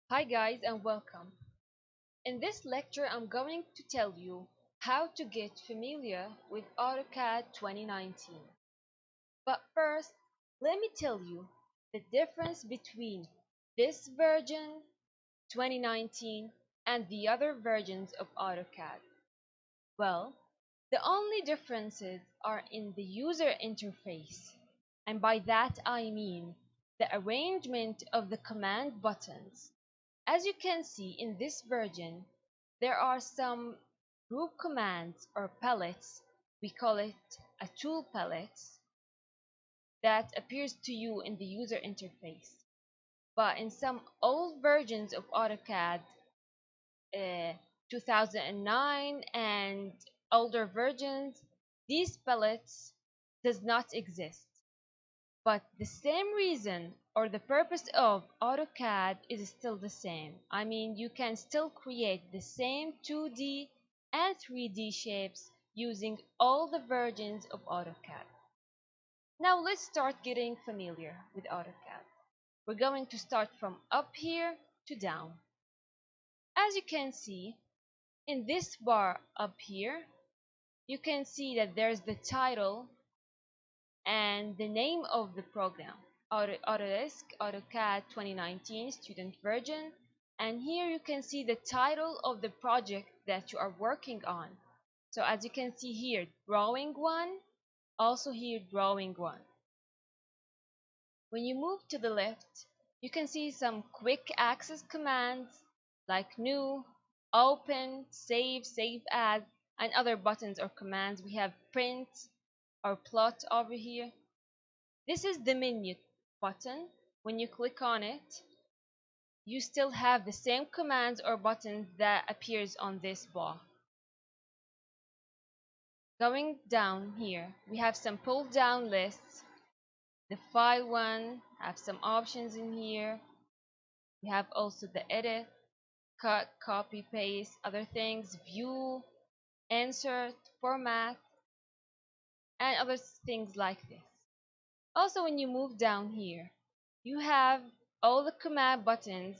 Hi guys and welcome. In this lecture I'm going to tell you how to get familiar with AutoCAD 2019. But first, let me tell you the difference between this version 2019 and the other versions of AutoCAD. Well, the only differences are in the user interface, and by that I mean the arrangement of the command buttons. As you can see in this version, there are some group commands or palettes, we call it a tool palette, that appears to you in the user interface. But in some old versions of AutoCAD, uh, 2009 and older versions, these palettes does not exist. But the same reason or the purpose of AutoCAD is still the same. I mean, you can still create the same 2D and 3D shapes using all the versions of AutoCAD. Now let's start getting familiar with AutoCAD. We're going to start from up here to down. As you can see, in this bar up here, you can see that there's the title and the name of the program, Autodesk AutoCAD 2019 student version, and here you can see the title of the project that you are working on. So as you can see here, drawing 1, also here drawing 1. When you move to the left, you can see some quick access commands like new, open, save as, and other buttons or commands. We have print or plot over here. This is the menu button. When you click on it, you still have the same commands or buttons that appears on this bar. Going down here, we have some pull down lists. The file one have some options in here. We have also the edit, cut, copy, paste, other things, view, insert, format, and other things like this. Also, when you move down here, you have all the command buttons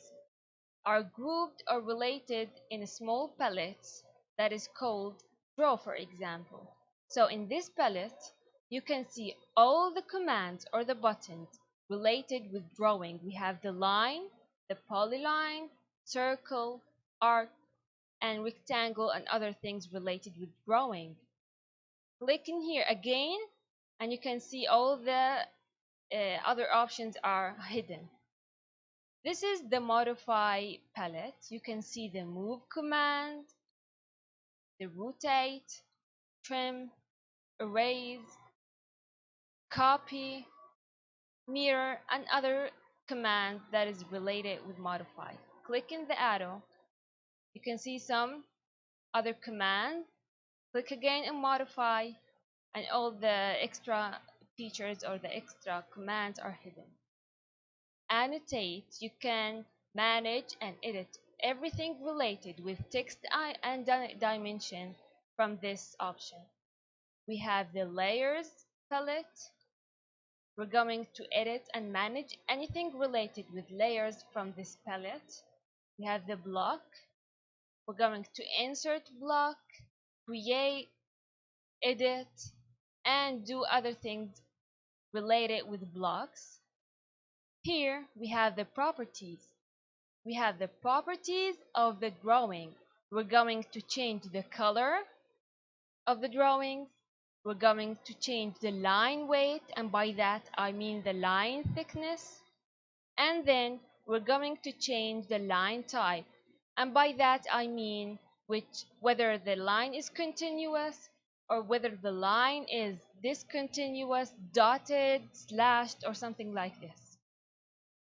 are grouped or related in a small palette that is called draw, for example. So in this palette, you can see all the commands or the buttons related with drawing. We have the line, the polyline, circle, arc, and rectangle, and other things related with drawing. Click in here again, and you can see all the other options are hidden. This is the modify palette. You can see the move command, the rotate, trim, erase, copy, mirror, and other commands that is related with modify. Click in the arrow. You can see some other commands. Click again and modify, and all the extra features or the extra commands are hidden. Annotate, you can manage and edit everything related with text and dimension from this option. We have the layers palette. We're going to edit and manage anything related with layers from this palette. We have the block. We're going to insert block, create, edit, and do other things related with blocks. Here we have the properties. We have the properties of the drawing. We're going to change the color of the drawings. We're going to change the line weight, and by that I mean the line thickness. And then we're going to change the line type, and by that I mean whether the line is continuous or whether the line is discontinuous, dotted, slashed, or something like this.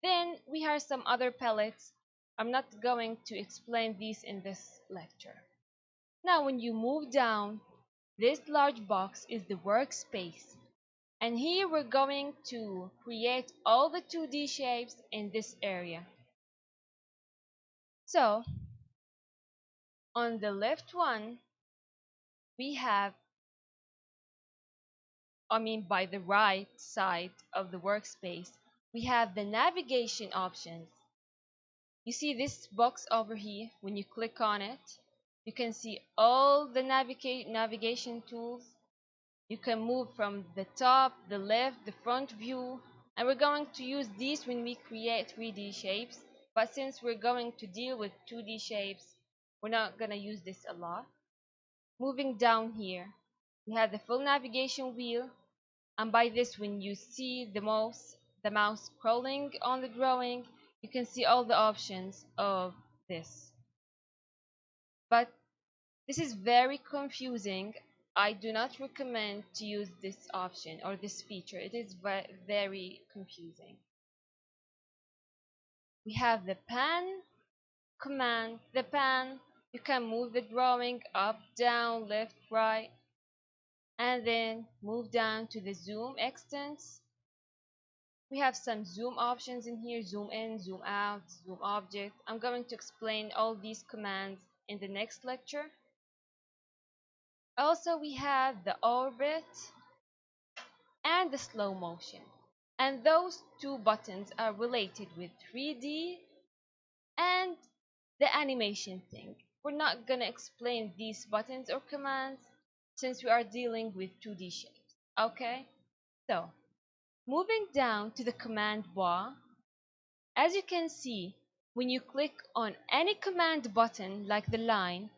Then we have some other palettes. I'm not going to explain these in this lecture. Now when you move down, this large box is the workspace. And here we're going to create all the 2D shapes in this area. So on the left one, we have, by the right side of the workspace, we have the navigation options. You see this box over here. When you click on it, you can see all the navigation tools. You can move from the top, the left, the front view, and we're going to use these when we create 3D shapes. But since we're going to deal with 2D shapes, we're not going to use this a lot. Moving down here, we have the full navigation wheel, and by this, when you see the mouse scrolling on the drawing, you can see all the options of this. But this is very confusing. I do not recommend to use this option or this feature. It is very confusing. We have the pan command. The pan, you can move the drawing up, down, left, right, and then move down to the zoom extents. We have some zoom options in here: zoom in, zoom out, zoom object. I'm going to explain all these commands in the next lecture. Also, we have the orbit and the slow motion. And those two buttons are related with 3D and the animation thing. We're not gonna explain these buttons or commands since we are dealing with 2D shapes. Okay? So, moving down to the command bar, as you can see, when you click on any command button like the line,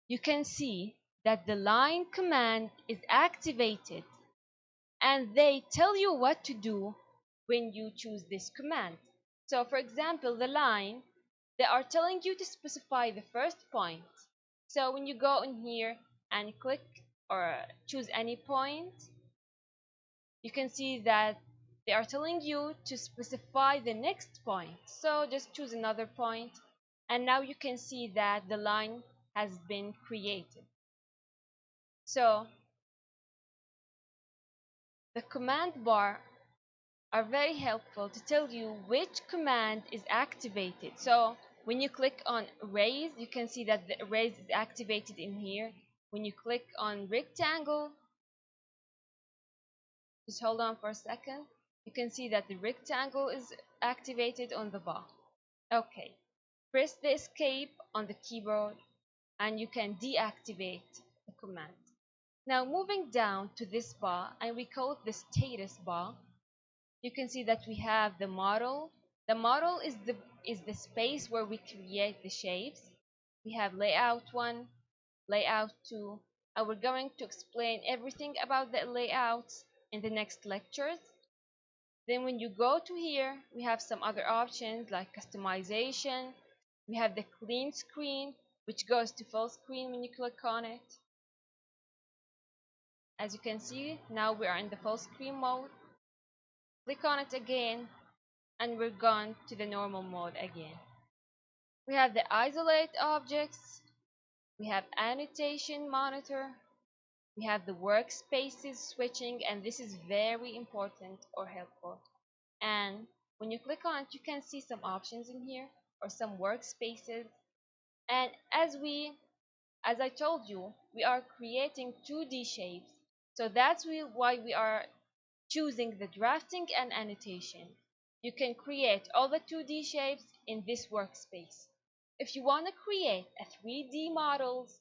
you can see that the line command is activated, and they tell you what to do when you choose this command. So for example, the line, they are telling you to specify the first point. So when you go in here and click or choose any point, you can see that they are telling you to specify the next point. So just choose another point, and now you can see that the line has been created. So the command bar are very helpful to tell you which command is activated. So when you click on erase, you can see that the erase is activated in here. When you click on rectangle, just hold on for a second, you can see that the rectangle is activated on the bar. Okay, press the escape on the keyboard and you can deactivate the command. Now moving down to this bar, and we call it the status bar, you can see that we have the model. The model is the space where we create the shapes. We have layout 1, layout 2, and we're going to explain everything about the layouts in the next lectures. Then when you go to here, we have some other options like customization. We have the clean screen, which goes to full screen when you click on it. As you can see, now we are in the full screen mode. Click on it again, and we're gone to the normal mode again. We have the isolate objects, we have annotation monitor, we have the workspaces switching, and this is very important or helpful. And when you click on it, you can see some options in here or some workspaces. And as I told you, we are creating 2D shapes, so that's why we are choosing the drafting and annotation. You can create all the 2D shapes in this workspace. If you want to create a 3D models,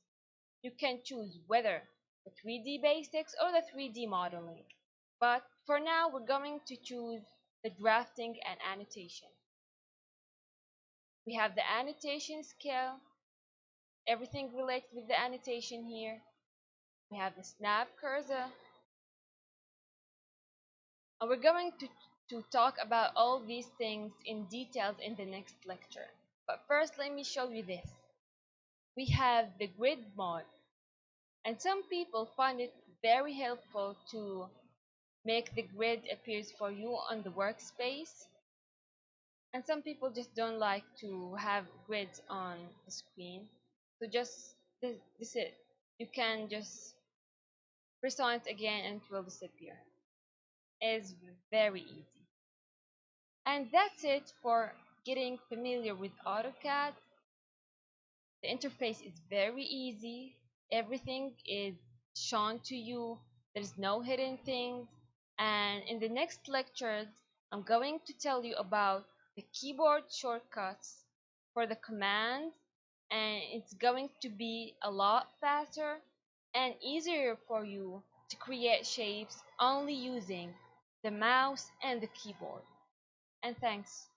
you can choose whether the 3D basics or the 3D modeling. But for now, we're going to choose the drafting and annotation. We have the annotation scale, everything related with the annotation here. We have the snap cursor, and we're going to talk about all these things in details in the next lecture. But first, let me show you this. We have the grid mode, and some people find it very helpful to make the grid appears for you on the workspace, and some people just don't like to have grids on the screen. So just this it. You can just press on it again and it will disappear. It's very easy. And that's it for getting familiar with AutoCAD. The interface is very easy. Everything is shown to you. There's no hidden things. And in the next lectures, I'm going to tell you about the keyboard shortcuts for the commands, and it's going to be a lot faster and easier for you to create shapes only using the mouse and the keyboard. And thanks.